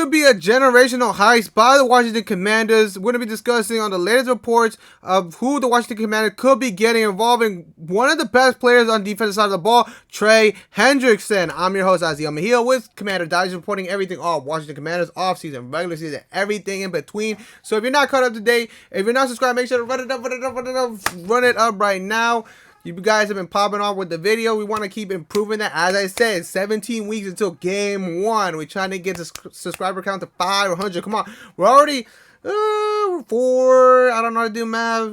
could be a generational heist by the Washington Commanders. We're going to be discussing on the latest reports of who the Washington Commanders could be getting, involving one of the best players on the defensive side of the ball, Trey Hendrickson. I'm your host, Azael Mejia, with Commander Digest, reporting everything all Washington Commanders, offseason, regular season, everything in between. So if you're not caught up to date, if you're not subscribed, make sure to run it up right now. You guys have been popping off with the video. We want to keep improving that. As I said, 17 weeks until game 1. We're trying to get the subscriber count to 500. Come on. We're already I don't know how to do math.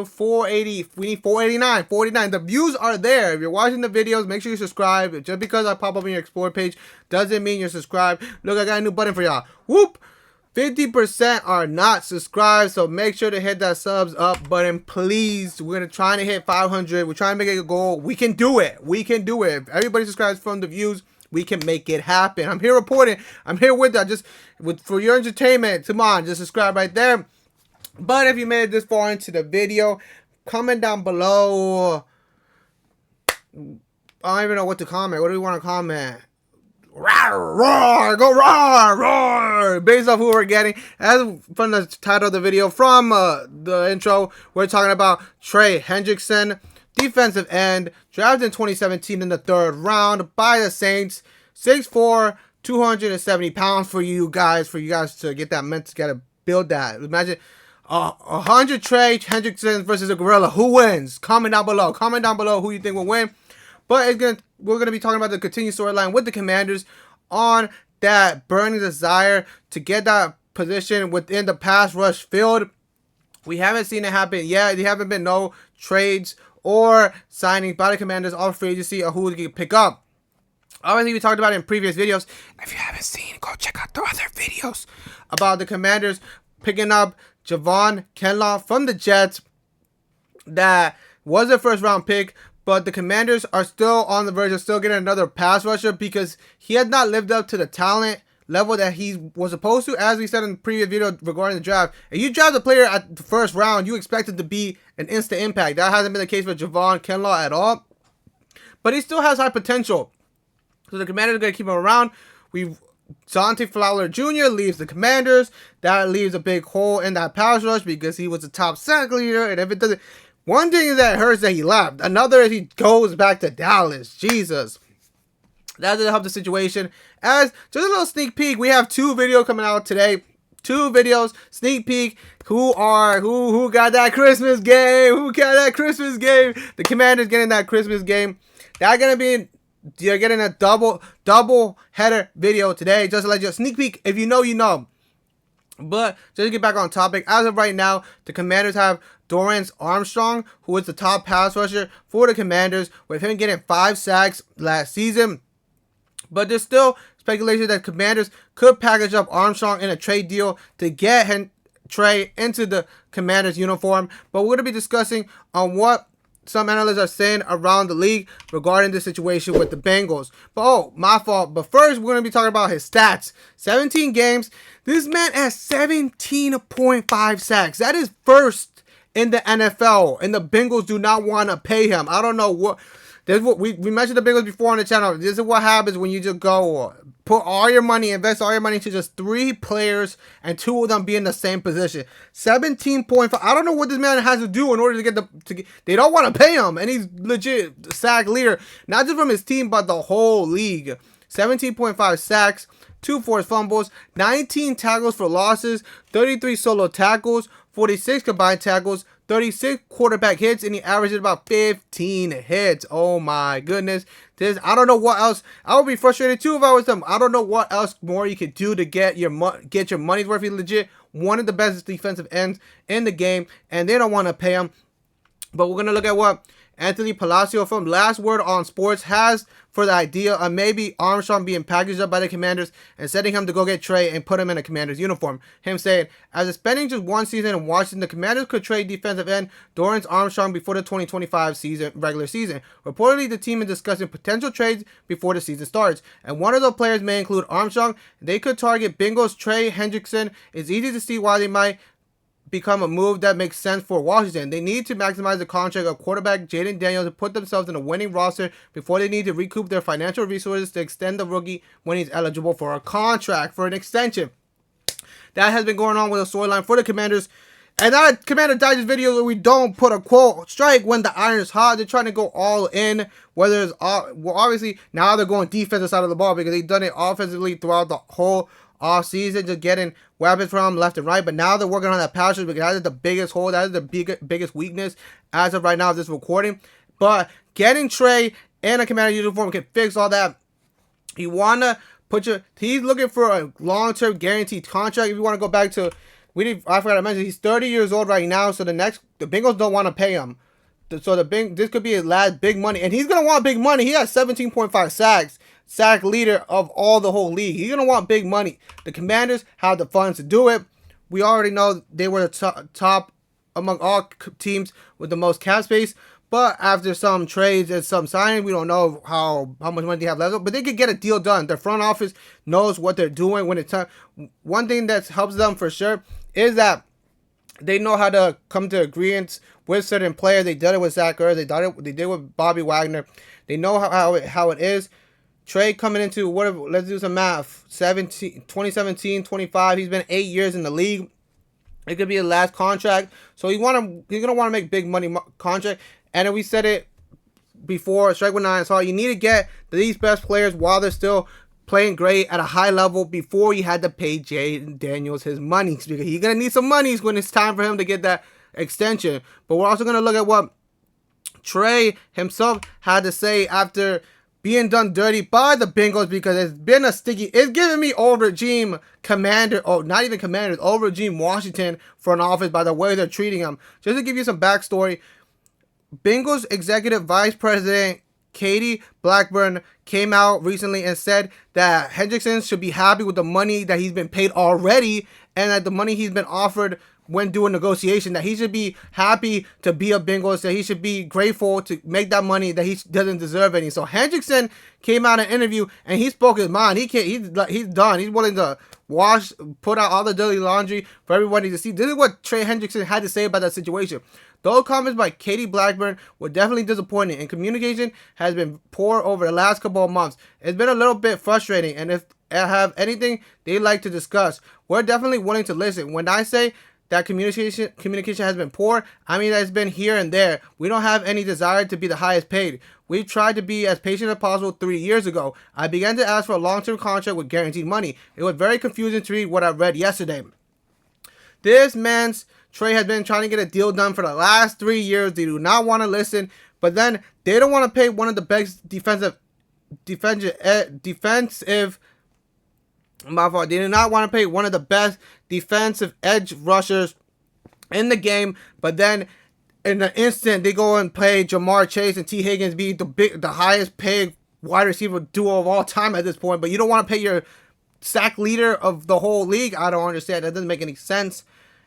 480. We need 489. 489. The views are there. If you're watching the videos, make sure you subscribe. Just because I pop up on your Explore page doesn't mean you're subscribed. Look, I got a new button for y'all. Whoop. 50% are not subscribed, so make sure to hit that subs up button, please. We're going to try to hit 500. We're trying to make it a goal. We can do it. We can do it. If everybody subscribes from the views, we can make it happen. I'm here reporting. I'm here with that. For your entertainment. Come on, just subscribe right there. But if you made it this far into the video, comment down below. I don't even know what to comment. What do we want to comment? Roar, roar, go roar, roar, based off who we're getting. As from the title of the video, from the intro, we're talking about Trey Hendrickson, defensive end, drafted in 2017 in the 3rd round by the Saints. 6'4", 270 pounds for you guys to get that meant to get to build that. Imagine 100 Trey Hendrickson versus a gorilla. Who wins? Comment down below. Comment down below who you think will win. But we're going to be talking about the continued storyline with the Commanders on that burning desire to get that position within the pass rush field. We haven't seen it happen yet. There haven't been no trades or signings by the Commanders off free agency or who they can pick up. Obviously, we talked about it in previous videos. If you haven't seen, go check out the other videos about the Commanders picking up Javon Kinlaw from the Jets. That was a 1st round pick. But the Commanders are still on the verge of still getting another pass rusher because he had not lived up to the talent level that he was supposed to. As we said in the previous video regarding the draft, if you draft a player at the 1st round, you expect it to be an instant impact. That hasn't been the case for Javon Kinlaw at all. But he still has high potential. So the Commanders are going to keep him around. Dante Fowler Jr. leaves the Commanders. That leaves a big hole in that pass rush because he was the top sack leader. And if it doesn't... One thing is that it hurts that he left. Another is he goes back to Dallas. Jesus. That doesn't help the situation. As just a little sneak peek, we have 2 videos coming out today. 2 videos, sneak peek. Who got that Christmas game? Who got that Christmas game? The Commanders getting that Christmas game. You're getting a double header video today. Just to let you sneak peek. If you know, you know. But just to get back on topic, as of right now, the Commanders have Dorrance Armstrong, who is the top pass rusher for the Commanders, with him getting 5 sacks last season. But there's still speculation that Commanders could package up Armstrong in a trade deal to get Trey into the Commanders uniform. But we're going to be discussing on what some analysts are saying around the league regarding the situation with the Bengals. But my fault. But first, we're going to be talking about his stats. 17 games. This man has 17.5 sacks. That is 1st in the NFL. And the Bengals do not want to pay him. I don't know what. This is what we mentioned the Bengals before on the channel. This is what happens when you just go put all your money, invest all your money into just 3 players and 2 of them be in the same position. 17.5. I don't know what this man has to do in order to get they don't want to pay him, and he's legit sack leader, not just from his team but the whole league. 17.5 sacks, 2 forced fumbles, 19 tackles for losses, 33 solo tackles, 46 combined tackles, 36 quarterback hits, and he averages about 15 hits. Oh my goodness. I don't know what else. I would be frustrated too if I was him. I don't know what else more you could do to get your money's worth. He's legit one of the best defensive ends in the game, and they don't want to pay him. But we're going to look at what Anthony Palacio from Last Word on Sports has for the idea of maybe Armstrong being packaged up by the Commanders and sending him to go get Trey and put him in a Commanders uniform. Him saying, after spending just 1 season in Washington, the Commanders could trade defensive end Dorrance Armstrong before the 2025 regular season. Reportedly, the team is discussing potential trades before the season starts, and one of the players may include Armstrong. They could target Bengals Trey Hendrickson. It's easy to see why they might become a move that makes sense for Washington. They need to maximize the contract of quarterback Jayden Daniels to put themselves in a winning roster before they need to recoup their financial resources to extend the rookie when he's eligible for a contract, for an extension. That has been going on with a storyline for the Commanders. And that Commander Digest video where we don't put a quote, strike when the iron is hot. They're trying to go all in. Whether it's well, obviously now they're going defensive side of the ball because they've done it offensively throughout the whole off season, just getting weapons from left and right. But now they're working on that pass rush because that is the biggest hole. That is the biggest weakness as of right now of this recording. But getting Trey in a Commander uniform can fix all that. You wanna he's looking for a long-term guaranteed contract. If you want to go back to, I forgot to mention, he's 30 years old right now, so the Bengals don't want to pay him. So this could be his last big money, and he's gonna want big money. He has 17.5 sacks, sack leader of all the whole league. He's gonna want big money. The Commanders have the funds to do it. We already know they were the top among all teams with the most cap space. But after some trades and some signing, we don't know how much money they have left. But they could get a deal done. Their front office knows what they're doing when it's time. One thing that helps them for sure is that they know how to come to agreements with certain players. They did it with Zach Ertz. They did it with Bobby Wagner. They know how it is. Trey coming into, let's do some math, 2017, 25. He's been 8 years in the league. It could be his last contract. So he's going to want to make big money contract. And we said it before, strike when I saw you need to get these best players while they're still playing great at a high level before you had to pay Jayden Daniels his money. Because he's going to need some money when it's time for him to get that extension. But we're also going to look at what Trey himself had to say after being done dirty by the Bengals, because it's been it's giving me old regime Commanders, not even Commanders, old regime Washington front office by the way they're treating him. Just to give you some backstory, Bengals Executive Vice President Katie Blackburn came out recently and said that Hendrickson should be happy with the money that he's been paid already, and that the money he's been offered when doing negotiation, that he should be happy to be a Bengals, that he should be grateful to make that money, that he doesn't deserve any. So Hendrickson came out in an interview and he spoke his mind. He's done. He's willing to put out all the dirty laundry for everybody to see. This is what Trey Hendrickson had to say about that situation. Those comments by Katie Blackburn were definitely disappointing, and communication has been poor over the last couple of months. It's been a little bit frustrating, and if I have anything they'd like to discuss, we're definitely willing to listen. When I say that communication has been poor, I mean that it's been here and there. We don't have any desire to be the highest paid. We've tried to be as patient as possible 3 years ago. I began to ask for a long-term contract with guaranteed money. It was very confusing to read what I read yesterday. Trey has been trying to get a deal done for the last 3 years. They do not want to listen, but then they don't want to pay one of the best defensive. My fault. They do not want to pay one of the best defensive edge rushers in the game, but then in the instant they go and pay Jamar Chase and T. Higgins be the highest paid wide receiver duo of all time at this point. But you don't want to pay your sack leader of the whole league. I don't understand. That doesn't make any sense.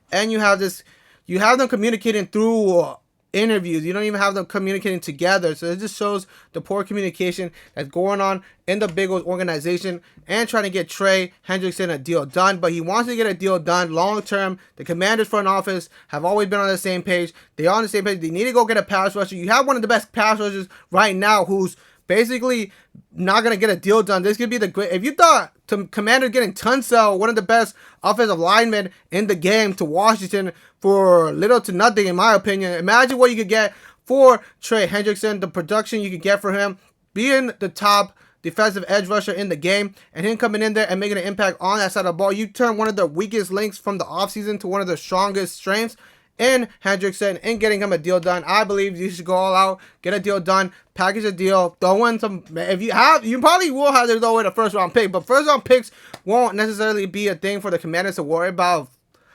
And you have them communicating through interviews. You don't even have them communicating together. So it just shows the poor communication that's going on in the Bengals organization and trying to get Trey Hendrickson a deal done. But he wants to get a deal done long term. The Commanders front office have always been on the same page. They're on the same page. They need to go get a pass rusher. You have one of the best pass rushers right now who's basically not going to get a deal done. This could be the great. If you thought Commander getting Tunsil, one of the best offensive linemen in the game, to Washington for little to nothing, in my opinion, imagine what you could get for Trey Hendrickson, the production you could get for him, being the top defensive edge rusher in the game, and him coming in there and making an impact on that side of the ball. You turn one of the weakest links from the offseason to one of the strongest strengths in Hendrickson and getting him a deal done. I believe you should go all out, get a deal done, package a deal, throw in some. If you probably will have to throw in a first round pick, but first round picks won't necessarily be a thing for the Commanders to worry about.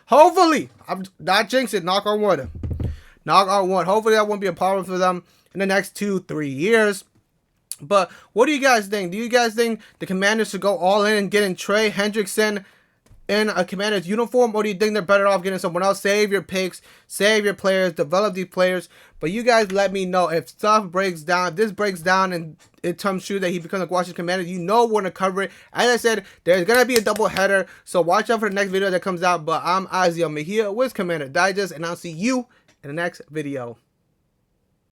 Hopefully, I'm not jinxing, knock on wood. Knock on wood. Hopefully that won't be a problem for them in the next 2-3 years. But what do you guys think? Do you guys think the Commanders should go all in and get in Trey Hendrickson in a Commander's uniform, or do you think they're better off getting someone else? Save your picks, save your players, develop these players. But you guys let me know if stuff breaks down, if this breaks down and it comes true that he becomes a Washington Commander. You know we're going to cover it. As I said, there's going to be a double header, so watch out for the next video that comes out. But I'm Azael Mejia with Commander Digest, and I'll see you in the next video.